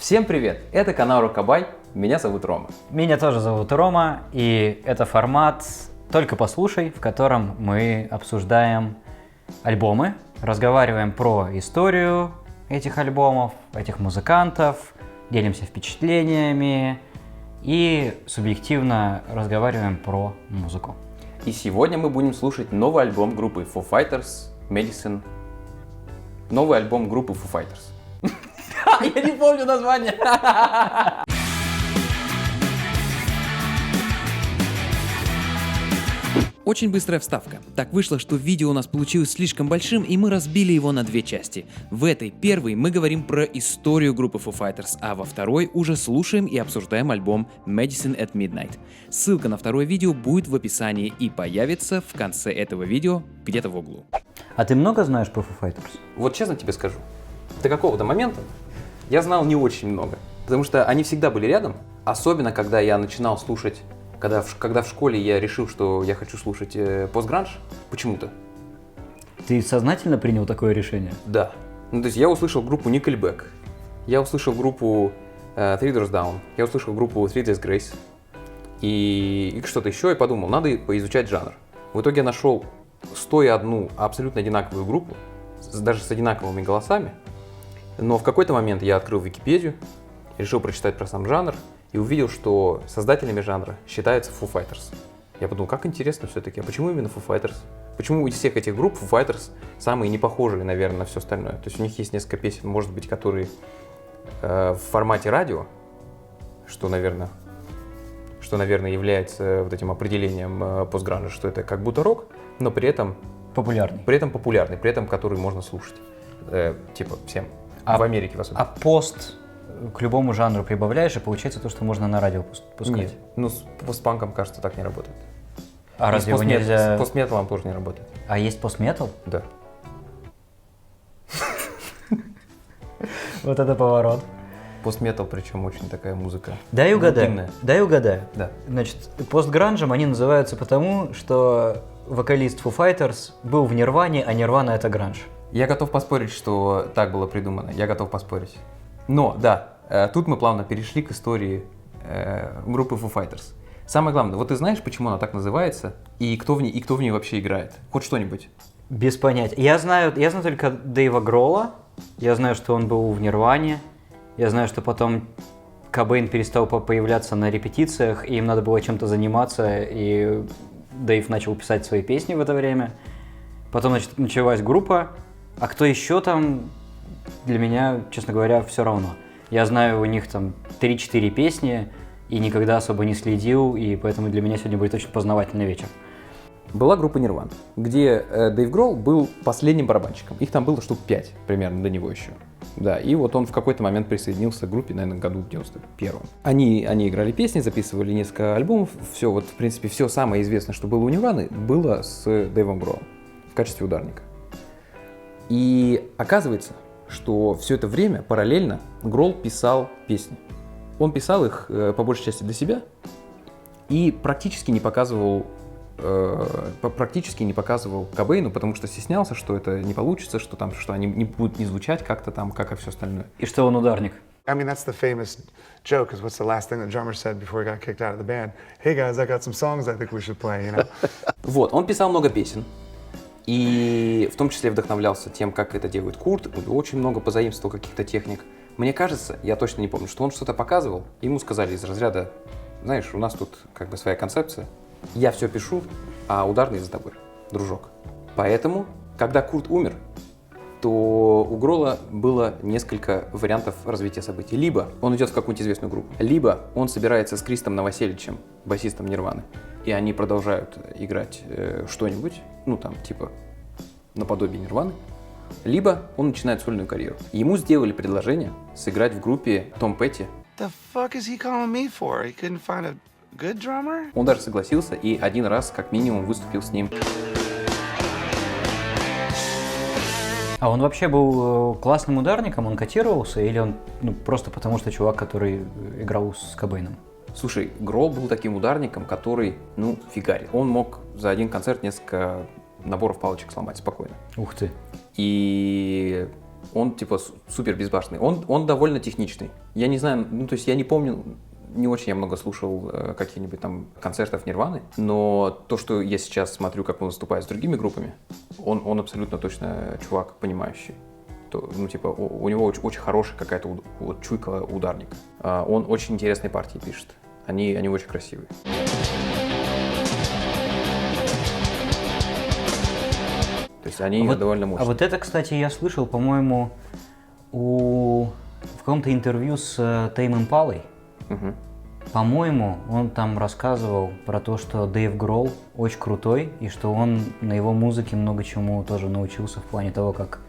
Всем привет! Это канал Рокабай, меня зовут Рома. Меня тоже зовут Рома, и это формат «Только послушай», в котором мы обсуждаем альбомы, разговариваем про историю этих альбомов, этих музыкантов, делимся впечатлениями и субъективно разговариваем про музыку. И сегодня мы будем слушать новый альбом группы Foo Fighters, Medicine. Новый альбом группы Foo Fighters. Я не помню название. Очень быстрая вставка. Так вышло, что видео у нас получилось слишком большим, и мы разбили его на две части. В этой первой мы говорим про историю группы Foo Fighters, а во второй уже слушаем и обсуждаем альбом Medicine at Midnight. Ссылка на второе видео будет в описании и появится в конце этого видео где-то в углу. А ты много знаешь про Foo Fighters? Вот честно тебе скажу, до какого-то момента я знал не очень много, потому что они всегда были рядом, особенно когда я начинал слушать, когда в школе я решил, что я хочу слушать постгранж, почему-то. Ты сознательно принял такое решение? Да. Ну, то есть я услышал группу Nickelback, я услышал группу Three Doors Down, я услышал группу Three Days Grace и что-то еще, и подумал, надо поизучать жанр. В итоге я нашел 101 абсолютно одинаковую группу, даже с одинаковыми голосами, но в какой-то момент я открыл Википедию, решил прочитать про сам жанр и увидел, что создателями жанра считаются Foo Fighters. Я подумал, как интересно все-таки, а почему именно Foo Fighters? Почему из всех этих групп Foo Fighters самые непохожие, наверное, на все остальное? То есть у них есть несколько песен, может быть, которые в формате радио, что, наверное, является вот этим определением постгранжа, что это как будто рок, но при этом популярный, при этом который можно слушать, типа всем, в Америке в особенности. А пост к любому жанру прибавляешь, и получается то, что можно на радио пускать? Нет, ну с постпанком, кажется, так не работает. А разве его нельзя... С постметалом тоже не работает. А есть постметал? Да. Вот это поворот. Постметал, причем очень такая музыка. Дай угадаю. Глубинная. Да. Значит, постгранжем они называются потому, что вокалист Foo Fighters был в Нирване, а Нирвана — это гранж. Я готов поспорить, что так было придумано. Я готов поспорить. Но, да, тут мы плавно перешли к истории группы Foo Fighters. Самое главное, вот ты знаешь, почему она так называется, и кто в ней вообще играет? Хоть что-нибудь? Без понятия. Я знаю только Дэйва Гролла, я знаю, что он был в Нирване, я знаю, что потом Кобейн перестал появляться на репетициях, и им надо было чем-то заниматься, и Дэйв начал писать свои песни в это время. Потом, значит, началась группа, а кто еще там, для меня, честно говоря, все равно. Я знаю у них там 3-4 песни, и никогда особо не следил, и поэтому для меня сегодня будет очень познавательный вечер. Была группа Nirvana, где Дэйв Гролл был последним барабанщиком. Их там было штук 5 примерно до него еще. Да, и вот он в какой-то момент присоединился к группе, наверное, году в 91-м. Они играли песни, записывали несколько альбомов. Все, вот, в принципе, все самое известное, что было у Nirvana, было с Дэйвом Гроллом в качестве ударника. И оказывается, что все это время параллельно Гролл писал песни. Он писал их по большей части для себя и практически не показывал Кобейну, потому что стеснялся, что это не получится, что они не будут не звучать как-то там, как и все остальное. И что он ударник. I mean, that's the famous joke, is what's the last thing the drummer said before he got kicked out of the band? Hey guys, I got some songs I think we should play, you know? Вот, он писал много песен. И в том числе вдохновлялся тем, как это делает Курт, очень много позаимствовал каких-то техник. Мне кажется, я точно не помню, что он что-то показывал, ему сказали из разряда, знаешь, у нас тут как бы своя концепция, я все пишу, а ударный за тобой, дружок. Поэтому, когда Курт умер, то у Гролла было несколько вариантов развития событий. Либо он идет в какую-нибудь известную группу, либо он собирается с Кристом Новоселичем, басистом Нирваны, и они продолжают играть что-нибудь, ну там типа наподобие Нирваны, либо он начинает сольную карьеру. Ему сделали предложение сыграть в группе Том Петти. The fuck is he calling me for? He couldn't find a good drummer? Он даже согласился и один раз как минимум выступил с ним. А он вообще был классным ударником, он котировался, или он просто потому, что чувак, который играл с Кобейном? Слушай, Гролл был таким ударником, который, фигарит. Он мог за один концерт несколько наборов палочек сломать спокойно. Ух ты. И он типа супер безбашенный. Он довольно техничный. Я не знаю, ну, то есть я не помню, не очень я много слушал каких-нибудь там концертов Нирваны, но то, что я сейчас смотрю, как он выступает с другими группами, он абсолютно точно чувак, понимающий. Ну, типа, у него очень хорошая какая-то вот чуйка ударника. Он очень интересные партии пишет. Они очень красивые. То есть они довольно мощные. А вот это, кстати, я слышал, по-моему, в каком-то интервью с Тейм Импалой. Угу. По-моему, он там рассказывал про то, что Дэйв Гролл очень крутой, и что он на его музыке много чему тоже научился в плане того, как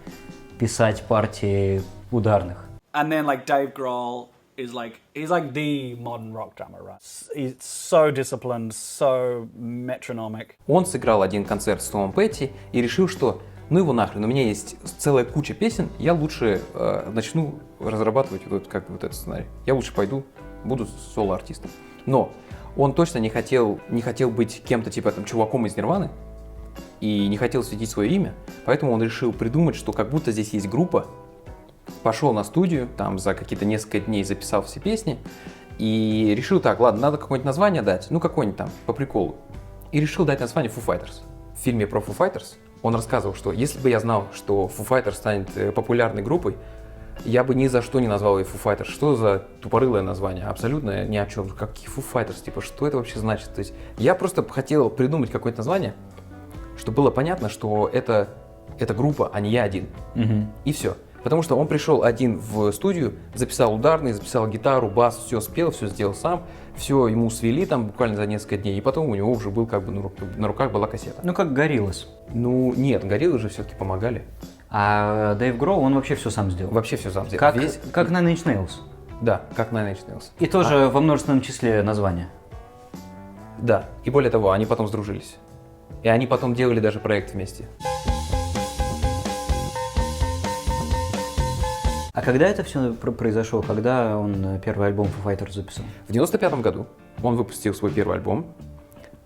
писать партии ударных. And then like Dave Grohl is like, he's like the modern rock drummer, right? He's so disciplined, so metronomic. Он сыграл один концерт с Томом Петти и решил, что ну его нахрен, у меня есть целая куча песен, я лучше начну разрабатывать вот этот сценарий. Я лучше пойду, буду соло-артистом. Но он точно не хотел быть кем-то типа там чуваком из Нирваны и не хотел светить свое имя, поэтому он решил придумать, что как будто здесь есть группа, пошел на студию, там за какие-то несколько дней записал все песни и решил так, ладно, надо какое-нибудь название дать, ну какое-нибудь там, по приколу. И решил дать название Foo Fighters. В фильме про Foo Fighters он рассказывал, что если бы я знал, что Foo Fighters станет популярной группой, я бы ни за что не назвал ее Foo Fighters. Что за тупорылое название? Абсолютно ни о чем. Какие Foo Fighters? Типа, что это вообще значит? То есть я просто хотел придумать какое-то название, чтобы было понятно, что это группа, а не я один. Угу. И все. Потому что он пришел один в студию, записал ударный, записал гитару, бас, все спел, все сделал сам, все ему свели там буквально за несколько дней, и потом у него уже был как бы на руках была кассета. Ну, как Гориллас. Ну, нет, Гориллы же все-таки помогали. А Дэйв Гроул, он вообще все сам сделал. Вообще все сам сделал. Как Nine Inch Nails. Да, как Nine Inch Nails. И тоже во множественном числе названия. Да, и более того, они потом сдружились. И они потом делали даже проект вместе. А когда это все произошло? Когда он первый альбом Foo Fighters записал? В 95-м году он выпустил свой первый альбом.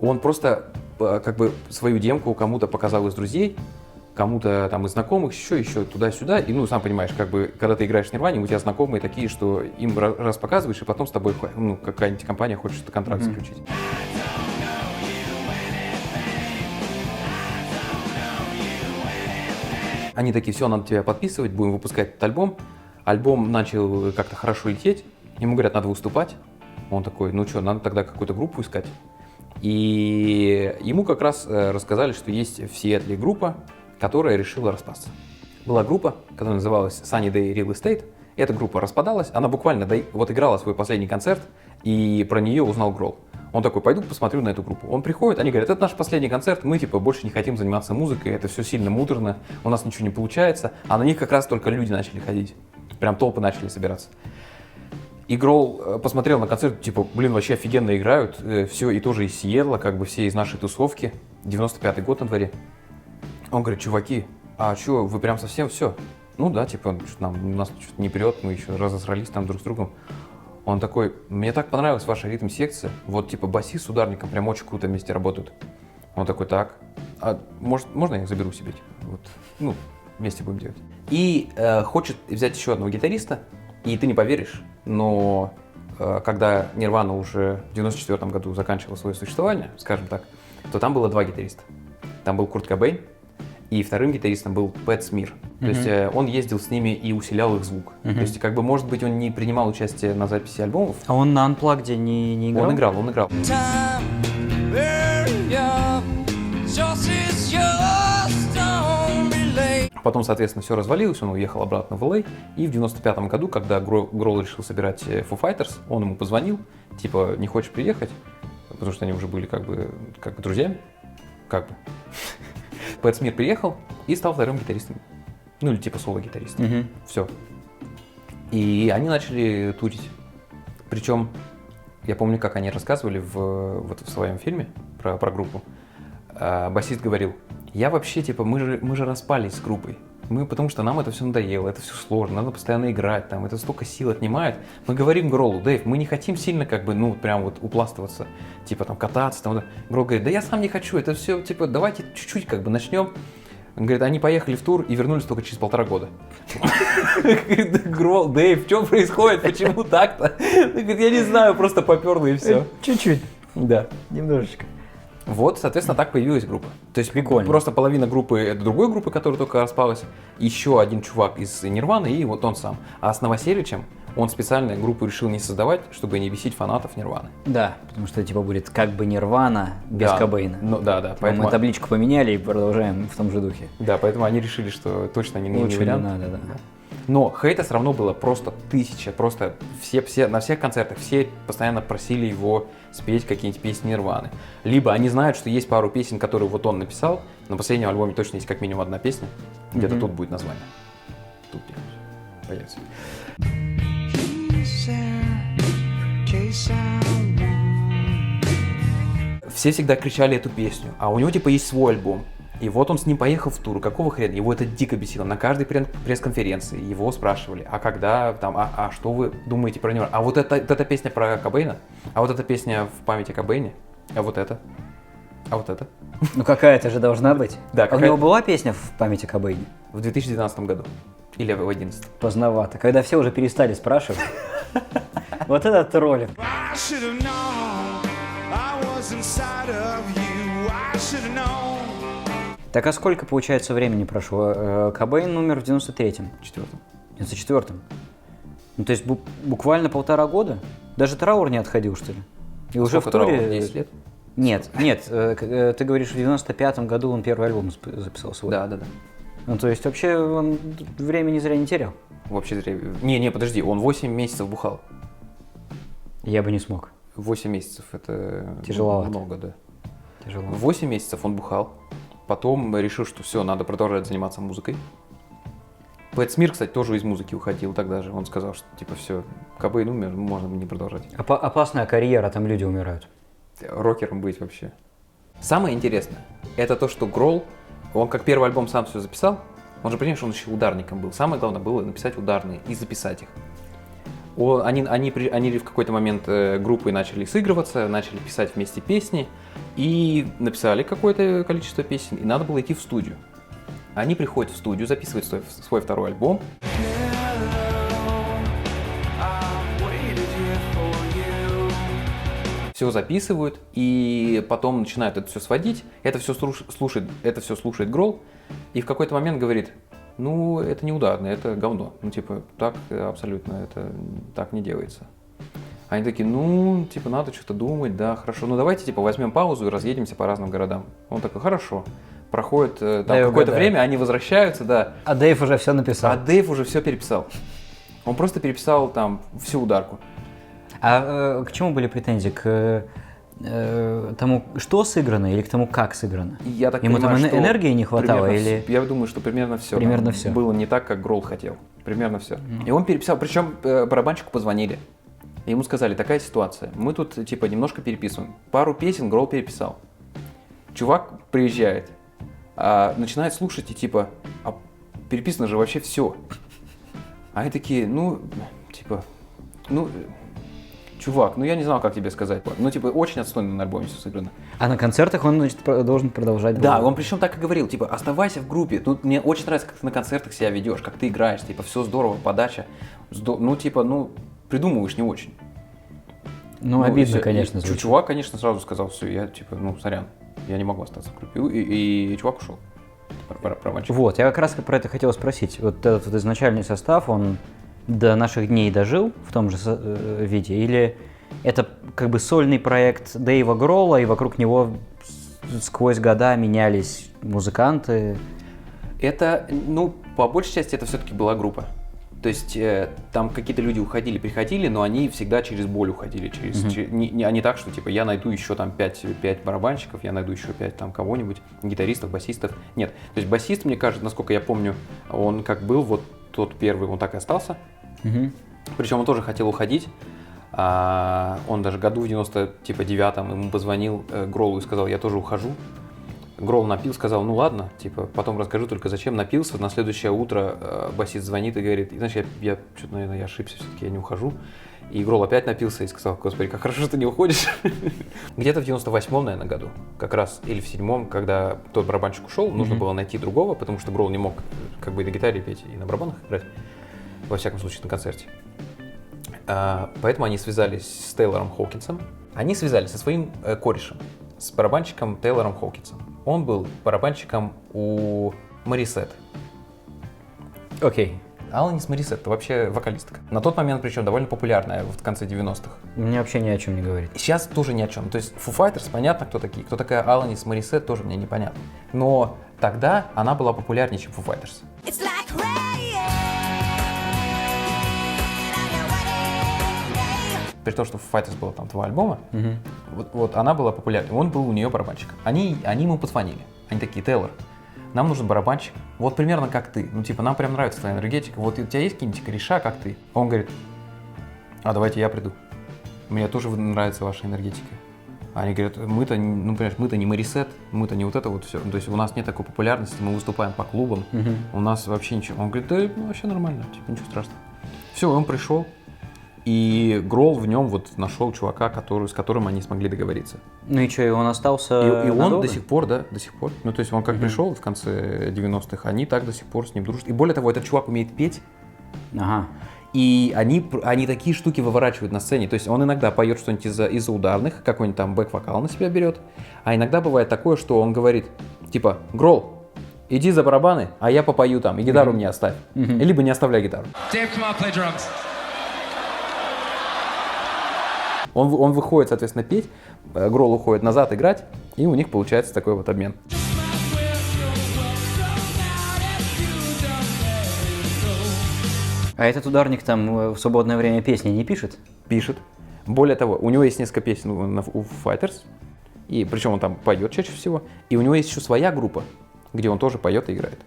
Он просто как бы свою демку кому-то показал из друзей, кому-то там из знакомых, еще туда-сюда. И, ну, сам понимаешь, как бы, когда ты играешь в Нирване, у тебя знакомые такие, что им раз показываешь, и потом с тобой, ну, какая-нибудь компания хочет контракт заключить. Они такие, все, надо тебя подписывать, будем выпускать этот альбом. Альбом начал как-то хорошо лететь. Ему говорят, надо выступать. Он такой, ну что, надо тогда какую-то группу искать. И ему как раз рассказали, что есть в Сиэтле группа, которая решила распасться. Была группа, которая называлась Sunny Day Real Estate. Эта группа распадалась, она буквально вот играла свой последний концерт, и про нее узнал Гролл. Он такой, пойду посмотрю на эту группу. Он приходит, они говорят, это наш последний концерт, мы типа больше не хотим заниматься музыкой, это все сильно муторно, у нас ничего не получается, а на них как раз только люди начали ходить. Прям толпы начали собираться. И Гролл посмотрел на концерт, типа, блин, вообще офигенно играют, все и тоже из Сиэтла, как бы все из нашей тусовки, 95-й год на дворе. Он говорит, чуваки, а что, вы прям совсем все? Ну да, типа, у нас что-то не прет, мы еще разосрались там друг с другом. Он такой, мне так понравилась ваша ритм-секция, вот типа басист с ударником прям очень круто вместе работают. Он такой, так, а можно я их заберу себе, типа, вот, ну, вместе будем делать. И хочет взять еще одного гитариста, и ты не поверишь, но когда Нирвана уже в 94 году заканчивала свое существование, скажем так, то там было два гитариста. Там был Курт Кобейн, и вторым гитаристом был Пэт Смир. То есть он ездил с ними и усилял их звук. То есть, как бы, может быть, он не принимал участие на записи альбомов. А он на Unplugged не играл? Он играл. Потом, соответственно, все развалилось, он уехал обратно в Л.А. И в 95-м году, когда Гролл решил собирать Foo Fighters, он ему позвонил, типа, не хочешь приехать? Потому что они уже были как бы друзьями. Как бы. Пэт Смир приехал и стал вторым гитаристом. Ну, или типа соло-гитаристом. Все. И они начали турить. Причем, я помню, как они рассказывали в своем фильме про группу. Басист говорил, я вообще, типа, мы же распались с группой. Потому что нам это все надоело, это все сложно, надо постоянно играть, там, это столько сил отнимает. Мы говорим Гроллу, Дэйв, мы не хотим сильно, как бы, ну, прям вот упластываться, типа, там, кататься, там. Гролл говорит, да я сам не хочу, это все, типа, давайте чуть-чуть, как бы, начнем Он говорит, они поехали в тур и вернулись только через 1,5 года. Грол, Дэйв, что происходит? Почему так-то? Говорит, я не знаю, просто поперло и все. Чуть-чуть, Да. немножечко. Вот, соответственно, так появилась группа. То есть Прикольно. просто половина группы это другой группы, которая только распалась, еще один чувак из Нирваны и вот он сам. А с Новоселичем он специально группу решил не создавать, чтобы не бесить фанатов Нирваны. Да, потому что типа будет как бы Нирвана без Да. Кобейна. Ну, да. Мы табличку поменяли и продолжаем в том же духе. Да, поэтому они решили, что точно не Лучше не вариант. надо, да. Но хейта все равно было просто 1000, просто все, на всех концертах все постоянно просили его спеть какие-нибудь песни Нирваны. Либо они знают, что есть пару песен, которые вот он написал, на последнем альбоме точно есть как минимум одна песня, где-то тут будет название. Тут где-нибудь появится. Все всегда кричали эту песню, а у него типа есть свой альбом. И вот он с ним поехал в тур. Какого хрена? Его это дико бесило. На каждой пресс-конференции его спрашивали, а когда там, что вы думаете про него? А вот эта песня про Кобейна? А вот эта песня в памяти о Кобейне? А вот это? А вот это? Ну какая-то же должна быть. Да, А у какая- него была песня в памяти Кобейне? В 2012 году. Или в 2011. Поздновато. Когда все уже перестали спрашивать. Вот это троллинг. I should have known I was inside of you. I should have known. Так а сколько, получается, времени прошло? Кобейн умер в 93-м. Четвертом. В 94-м. Ну, то есть буквально 1,5 года? Даже траур не отходил, что ли? И уже в Сколько туре... траура? 10 лет? Нет, ты говоришь, в 95-м году он первый альбом записал свой. Да. Ну, то есть вообще он времени зря не терял. Вообще зря. Не, подожди, он 8 месяцев бухал. Я бы не смог. 8 месяцев это Тяжеловато. много, да. Тяжело. 8 месяцев он бухал. Потом решил, что все, надо продолжать заниматься музыкой. Пэт Смир, кстати, тоже из музыки уходил тогда же. Он сказал, что типа все, Кобейн умер, можно не продолжать. Опасная карьера, там люди умирают. Рокером быть вообще. Самое интересное, это то, что Гролл, он как первый альбом сам все записал, он же, понимаешь, он еще ударником был. Самое главное было написать ударные и записать их. Они в какой-то момент группой начали сыгрываться, начали писать вместе песни и написали какое-то количество песен, и надо было идти в студию. Они приходят в студию, записывают свой второй альбом. Все записывают, и потом начинают это все сводить, это все слушает Гролл, и в какой-то момент говорит, ну, это не ударно, это говно. Ну, типа, так абсолютно, это так не делается. Они такие, ну, типа, надо что-то думать, да, хорошо. Ну, давайте, типа, возьмем паузу и разъедемся по разным городам. Он такой, хорошо. Проходит там какое-то время, они возвращаются, да. А Дэйв уже все написал. А Дэйв уже все переписал. Он просто переписал там всю ударку. А к чему были претензии? К тому, что сыграно, или к тому, как сыграно? Я так Ему понимаю, там что энергии не хватало, примерно или... Я думаю, что примерно все. Примерно всё. Было не так, как Гролл хотел. Примерно все. И он переписал, причем барабанщику позвонили. И ему сказали, такая ситуация, мы тут типа немножко переписываем. Пару песен Гролл переписал. Чувак приезжает, начинает слушать и типа, а переписано же вообще все. А они такие, чувак, я не знал, как тебе сказать. Ну, типа, очень отстойно на альбоме все сыграно. А на концертах он, значит, должен продолжать. Да, он причем так и говорил, типа, оставайся в группе. Тут мне очень нравится, как ты на концертах себя ведешь, как ты играешь, типа, все здорово, подача. Придумываешь не очень. Ну, обидно, и конечно, звучит. Чувак, конечно, сразу сказал, все, я, типа, сорян, я не могу остаться в группе. И чувак ушел. Барабанщик. Вот, я как раз про это хотел спросить. Вот этот вот изначальный состав, он до наших дней дожил в том же виде? Или это как бы сольный проект Дэйва Гролла, и вокруг него сквозь года менялись музыканты? Это, по большей части, это все-таки была группа. То есть там какие-то люди уходили, приходили, но они всегда через боль уходили. Не так, что типа я найду еще там 5 барабанщиков, я найду еще 5 там кого-нибудь, гитаристов, басистов. Нет. То есть басист, мне кажется, насколько я помню, он как был, вот тот первый, он так и остался. Причем он тоже хотел уходить. Он даже году в 99-м ему позвонил Гроллу и сказал, я тоже ухожу. Гролл напил, сказал, ну ладно, типа, потом расскажу только зачем напился. На следующее утро басист звонит и говорит, знаешь, я что-то, наверное, я ошибся, все-таки я не ухожу. И Гролл опять напился и сказал: господи, как хорошо, что ты не уходишь. Где-то в 98-м, наверное, году, как раз, или в 7-м, когда тот барабанщик ушел, нужно было найти другого, потому что Гролл не мог как бы и на гитаре петь, и на барабанах играть, во всяком случае, на концерте. Поэтому они связались с Тейлором Хоукинсом. Они связались со своим корешем, с барабанщиком Тейлором Хоукинсом. Он был барабанщиком у Морисет. Окей. Аланис Морисет — это вообще вокалистка. На тот момент, причем, довольно популярная в конце 90-х. Мне вообще ни о чем не говорит. Сейчас тоже ни о чем. То есть Foo Fighters, понятно, кто такие. Кто такая Аланис Морисет, тоже мне непонятно. Но тогда она была популярнее, чем Foo Fighters. It's like rain on your wedding day. При том, что Foo Fighters было там 2 альбома, вот она была популярнее. Он был у нее барабанщиком. Они ему позвонили. Они такие: Тейлор, нам нужен барабанщик, вот примерно как ты. Ну, типа, нам прям нравится твоя энергетика. Вот у тебя есть какие-нибудь кореша, как ты? Он говорит: а давайте я приду. Мне тоже нравится ваша энергетика. Они говорят: мы-то, ну, понимаешь, мы-то не Морисет, мы-то не вот это вот все. То есть у нас нет такой популярности, мы выступаем по клубам, у нас вообще ничего. Он говорит: да, ну, вообще нормально, типа, ничего страшного. Все, он пришел, и Гролл в нем вот нашел чувака, с которым они смогли договориться. Ну и что, и он остался И он надолго? до сих пор, да, до сих пор. Ну, то есть он как пришел в конце 90-х, они так до сих пор с ним дружат. И более того, этот чувак умеет петь, Ага. и они такие штуки выворачивают на сцене. То есть он иногда поет что-нибудь из-за ударных, какой-нибудь там бэк-вокал на себя берет. А иногда бывает такое, что он говорит, типа: Гролл, иди за барабаны, а я попою там, и гитару мне оставь. Либо не оставляй гитару. Dave, come on, play drums. Он выходит, соответственно, петь, Гролл уходит назад играть, и у них получается такой вот обмен. А этот ударник там в свободное время песни не пишет? Пишет. Более того, у него есть несколько песен у Foo Fighters, и причем он там поет чаще всего, и у него есть еще своя группа, где он тоже поет и играет.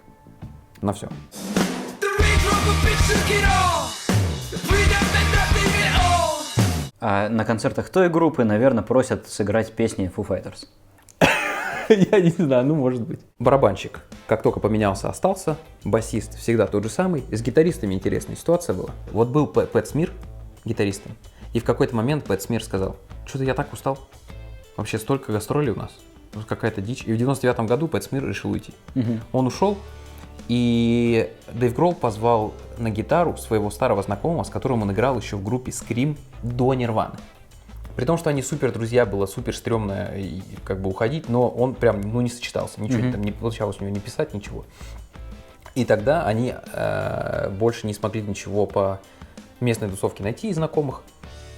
На все. А на концертах той группы, наверное, просят сыграть песни Foo Fighters. Я не знаю, ну может быть. Барабанщик, как только поменялся, остался. Басист всегда тот же самый. С гитаристами интересная ситуация была. Вот был Пэт Смир гитаристом, и в какой-то момент Пэт Смир сказал: что-то я так устал. Вообще столько гастролей у нас. Вот какая-то дичь. И в 99-м году Пэт Смир решил уйти. Он ушел, и Дэйв Гролл позвал на гитару своего старого знакомого, с которым он играл еще в группе Scream до Нирваны. При том, что они супер друзья, было супер стрёмно и, как бы уходить, но он прям не сочетался, ничего там не получалось у него не писать, ничего. И тогда они больше не смогли ничего по местной тусовке найти из знакомых.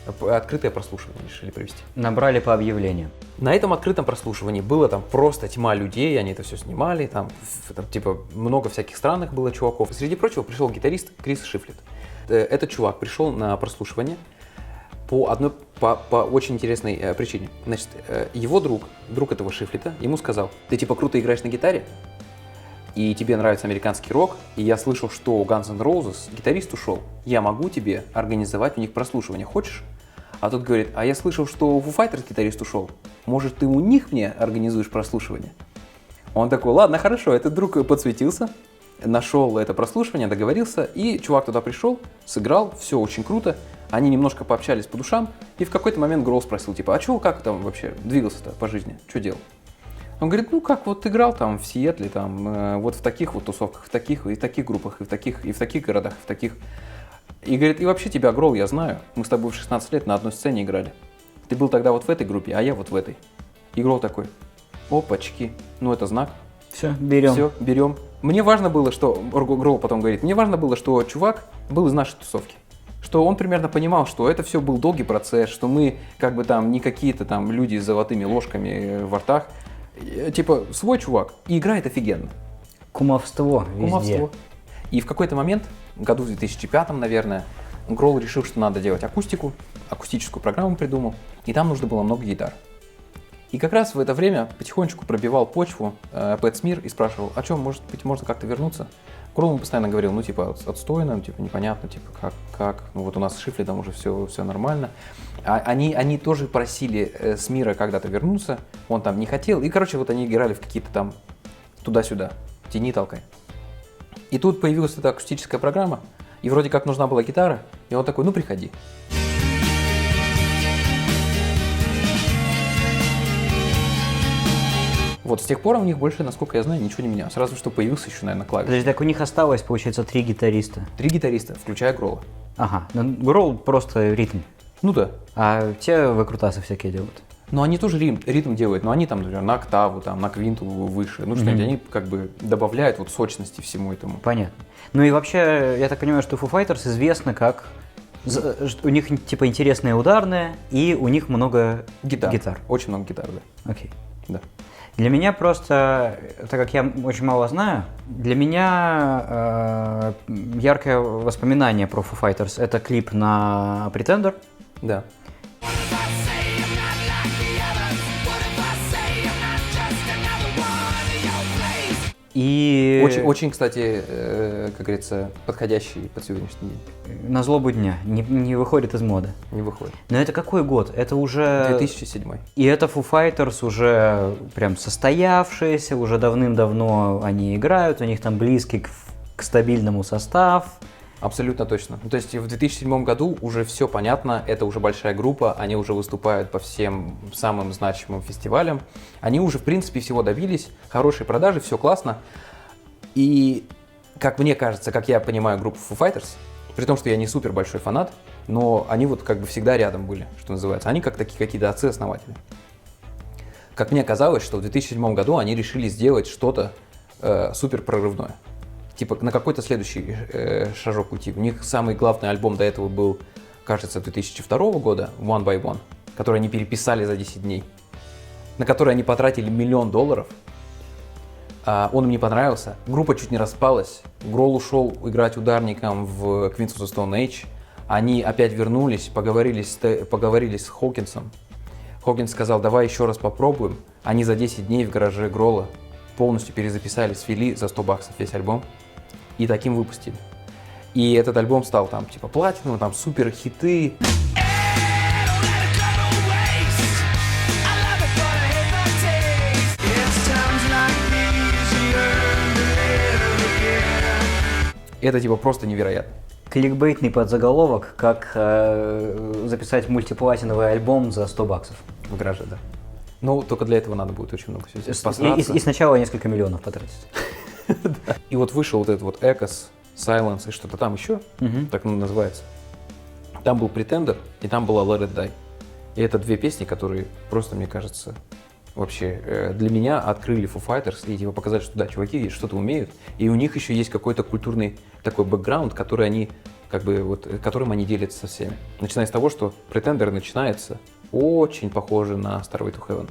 Открытое прослушивание решили провести. Набрали по объявлению. На этом открытом прослушивании было там просто тьма людей, они это все снимали, там типа много всяких странных было чуваков. Среди прочего пришел гитарист Крис Шифлет. Этот чувак пришел на прослушивание по очень интересной причине. Значит, его друг этого Шифлета, ему сказал: ты типа круто играешь на гитаре, и тебе нравится американский рок, и я слышал, что у Guns N' Roses гитарист ушел, я могу тебе организовать у них прослушивание, хочешь? А тот говорит: а я слышал, что у Foo Fighters гитарист ушел, может, ты у них мне организуешь прослушивание? Он такой: ладно, хорошо. Этот друг подсветился, нашел это прослушивание, договорился, и чувак туда пришел, сыграл, все очень круто. Они немножко пообщались по душам, и в какой-то момент Гролл спросил, типа: а что, как там вообще двигался-то по жизни, что делал? Он говорит: ну как, вот играл там в Сиэтле, там вот в таких вот тусовках, в таких группах, и в таких городах, и в таких. И говорит: и вообще тебя, Гролл, я знаю, мы с тобой в 16 лет на одной сцене играли. Ты был тогда вот в этой группе, а я вот в этой. И Гролл такой: опачки, ну это знак. Все, берем. Все, берем. Мне важно было, что, Гролл потом говорит, мне важно было, что чувак был из нашей тусовки. Что он примерно понимал, что это все был долгий процесс, что мы как бы там не какие-то там люди с золотыми ложками во ртах. Типа свой чувак, и играет офигенно. Кумовство везде. Кумовство. И в какой-то момент, году в 2005, наверное, Гролл решил, что надо делать акустику, акустическую программу придумал, и там нужно было много гитар. И как раз в это время потихонечку пробивал почву Пэт Смир и спрашивал: а что, может быть, можно как-то вернуться? Гролл ему постоянно говорил: ну, типа, отстойно, ну, типа, непонятно, типа, как, ну, вот у нас с Шифлетом уже все нормально. Они тоже просили Смира когда-то вернуться, он там не хотел, и, короче, вот они играли в какие-то там туда-сюда, тяни, толкай. И тут появилась эта акустическая программа, и вроде как нужна была гитара, и он такой: ну, приходи. Вот с тех пор у них больше, насколько я знаю, ничего не менялось. Разве что появился еще, наверное, клавиш. Подожди, так у них осталось, получается, 3 гитариста. 3 гитариста, включая Грола. Ага, ну, Грол просто ритм. Ну да. А те выкрутасы всякие делают. Но они тоже ритм делают, но они там, например, на октаву, там, на квинту выше. Ну что-нибудь, они как бы добавляют вот сочности всему этому. Понятно. Ну и вообще, я так понимаю, что Foo Fighters известно как... У них типа интересные ударные, и у них много гитар. Очень много гитар, да. Окей. Да. Для меня просто, так как я очень мало знаю, для меня яркое воспоминание про Foo Fighters — это клип на Pretender. Да. И Очень, кстати, как говорится, подходящий под сегодняшний день. на злобу дня не выходит из моды. Не выходит. Но это какой год? Это уже... 2007. И это Foo Fighters уже прям состоявшиеся, уже давным-давно они играют, у них там близкий к стабильному состав. Абсолютно точно. Ну, то есть в 2007 году уже все понятно, это уже большая группа, они уже выступают по всем самым значимым фестивалям. Они уже, в принципе, всего добились, хорошие продажи, все классно. И, как мне кажется, как я понимаю группу Foo Fighters, при том, что я не супер большой фанат, но они вот как бы всегда рядом были, что называется. Они как такие какие-то отцы-основатели. Как мне казалось, что в 2007 году они решили сделать что-то супер прорывное. Типа на какой-то следующий шажок уйти. У них самый главный альбом до этого был, кажется, 2002 года, One by One, который они переписали за 10 дней, на который они потратили $1 миллион. Он им не понравился, группа чуть не распалась, Грол ушел играть ударником в Queens of the Stone Age, они опять вернулись, поговорили с Хокинсом. Хокинс сказал, давай еще раз попробуем. Они за 10 дней в гараже Грола полностью перезаписали, свели за $100 весь альбом. И таким выпустили. И этот альбом стал там типа платиновым, там супер хиты. Это типа просто невероятно. Кликбейтный подзаголовок, как записать мультиплатиновый альбом за $100. В гараже, да. Но только для этого надо будет очень много всего посраться. И сначала несколько миллионов потратить. И вот вышел вот этот вот Echoes, Silence и что-то там еще, так оно называется. Там был Pretender, и там была Let It Die. И это две песни, которые просто, мне кажется, вообще для меня открыли Foo Fighters и типа показали, что да, чуваки что-то умеют. И у них еще есть какой-то культурный такой бэкграунд, который они, как бы, вот, которым они делятся со всеми. Начиная с того, что Pretender начинается очень похоже на Starway to Heaven.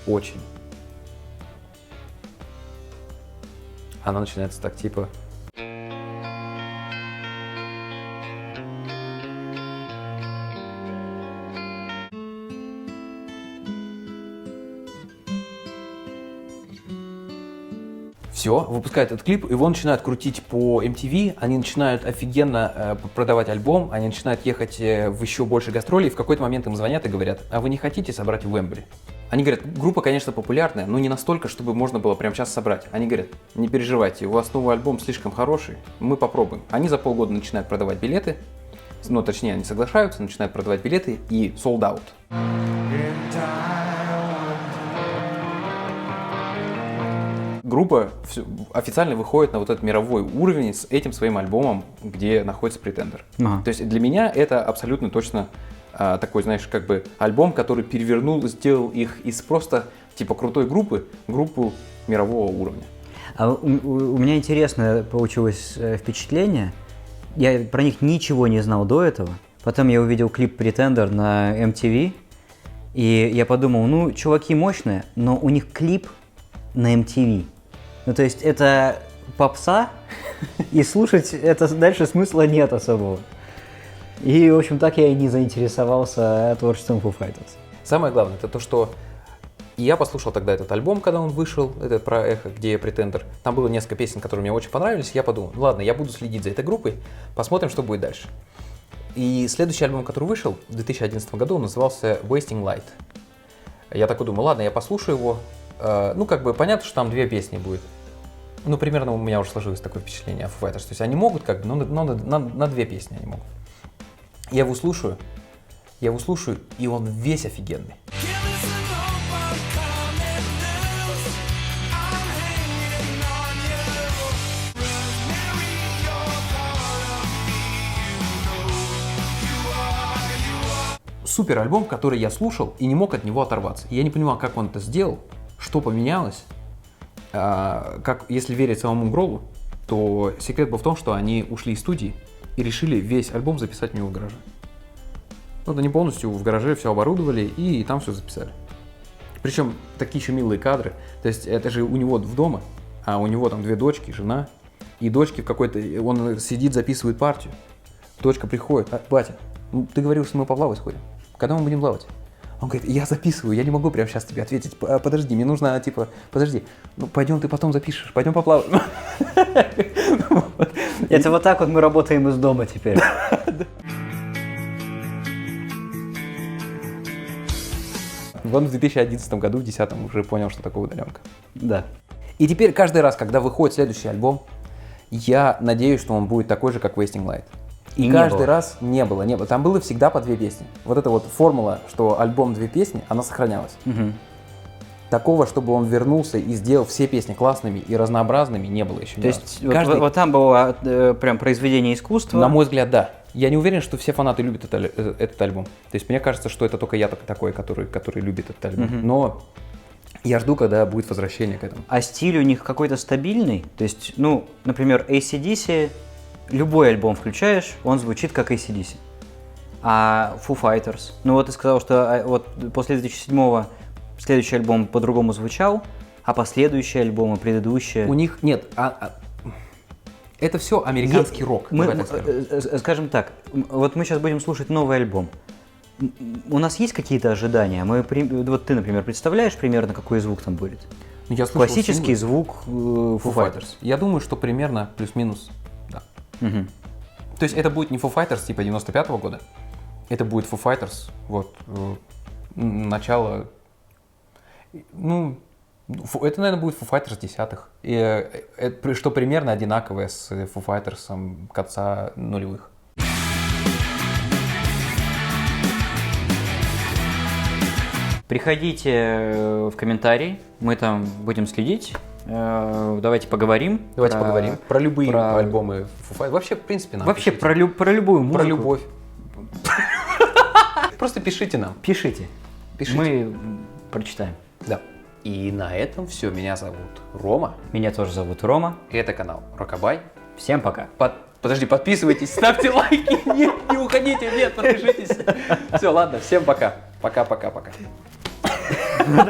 Очень. Она начинается так, типа... Все, выпускают этот клип, его начинают крутить по MTV, они начинают офигенно продавать альбом, они начинают ехать в еще больше гастролей, и в какой-то момент им звонят и говорят, а вы не хотите собрать в Уэмбли? Они говорят, группа, конечно, популярная, но не настолько, чтобы можно было прямо сейчас собрать. Они говорят, не переживайте, у вас новый альбом слишком хороший, мы попробуем. Они за полгода начинают продавать билеты, ну, точнее, они соглашаются, начинают продавать билеты и sold out. Группа официально выходит на вот этот мировой уровень с этим своим альбомом, где находится Pretender. То есть для меня это абсолютно точно такой, знаешь, как бы альбом, который перевернул, сделал их из просто типа крутой группы, группу мирового уровня. А у меня интересное получилось впечатление. Я про них ничего не знал до этого. Потом я увидел клип Pretender на MTV, и я подумал, ну, чуваки мощные, но у них клип на MTV. Ну, то есть это попса, и слушать это дальше смысла нет особого. И, в общем, так я и не заинтересовался творчеством Foo Fighters. Самое главное, это то, что я послушал тогда этот альбом, когда он вышел, этот про эхо, где Pretender. Там было несколько песен, которые мне очень понравились. Я подумал, ну ладно, я буду следить за этой группой, посмотрим, что будет дальше. И следующий альбом, который вышел в 2011 году, он назывался Wasting Light. Я такой думаю, ладно, я послушаю его. Ну, как бы понятно, что там две песни будет. Ну, примерно у меня уже сложилось такое впечатление о Foo Fighters. То есть они могут, как бы, но на две песни они могут. Я его слушаю, и он весь офигенный. супер альбом, который я слушал и не мог от него оторваться. Я не понимал, как он это сделал, что поменялось. Как, если верить самому Гролу, то секрет был в том, что они ушли из студии и решили весь альбом записать у него в гараже. Вот они полностью в гараже все оборудовали и там все записали. Причем такие еще милые кадры. То есть это же у него в дома, а у него там 2 дочки, жена. И дочки в какой-то... Он сидит, записывает партию. Дочка приходит. Батя, ты говорил, что мы поплавать сходим. Когда мы будем плавать? Он говорит, я записываю, я не могу прямо сейчас тебе ответить. Подожди, мне нужно, типа, подожди. Ну, пойдем, ты потом запишешь, пойдем поплаваем. Это вот так вот мы работаем из дома теперь. Он в 2011 году, в 2010 уже понял, что такое удаленка. Да. И теперь каждый раз, когда выходит следующий альбом, я надеюсь, что он будет такой же, как Wasting Light. И не каждый было. раз не было. Там было всегда по 2 песни. Вот эта вот формула, что альбом 2 песни, она сохранялась. Такого, чтобы он вернулся и сделал все песни классными и разнообразными, не было еще ни То разу. есть Каждый- вот там было прям произведение искусства. На мой взгляд, да. Я не уверен, что все фанаты любят этот альбом. То есть мне кажется, что это только я такой, который любит этот альбом. Но я жду, когда будет возвращение к этому. А стиль у них какой-то стабильный. То есть, ну, например, AC/DC, любой альбом включаешь, он звучит как AC/DC. А Foo Fighters, ну вот ты сказал, что вот после 2007-го следующий альбом по-другому звучал, а последующие альбомы, предыдущие... У них нет. Это все американский рок. Мы, давай так скажем. скажем так, вот мы сейчас будем слушать новый альбом. У нас есть какие-то ожидания? Вот ты, например, представляешь примерно, какой звук там будет? Ну, я слышал Классический синглы звук Foo Fighters. Я думаю, что примерно плюс-минус, да. То есть это будет не Foo Fighters типа 95-го года, это будет Foo Fighters, вот, начало, ну, это, наверное, будет Foo Fighters 10-х, и, что примерно одинаковое с Foo Fighters конца нулевых. Приходите в комментарии, мы там будем следить. Давайте поговорим. Давайте поговорим про любые про- альбомы Foo Fighters. Вообще, в принципе, нам Вообще пишите. про любую музыку. Про любовь. Просто пишите нам. Пишите. Пишите. Мы прочитаем. Да. И на этом все. Меня зовут Рома. Меня тоже зовут Рома. И это канал Рокабай. Всем пока. Подожди, подписывайтесь, ставьте лайки. Нет, не уходите, нет, подпишитесь. Все, ладно, всем пока. Пока-пока-пока.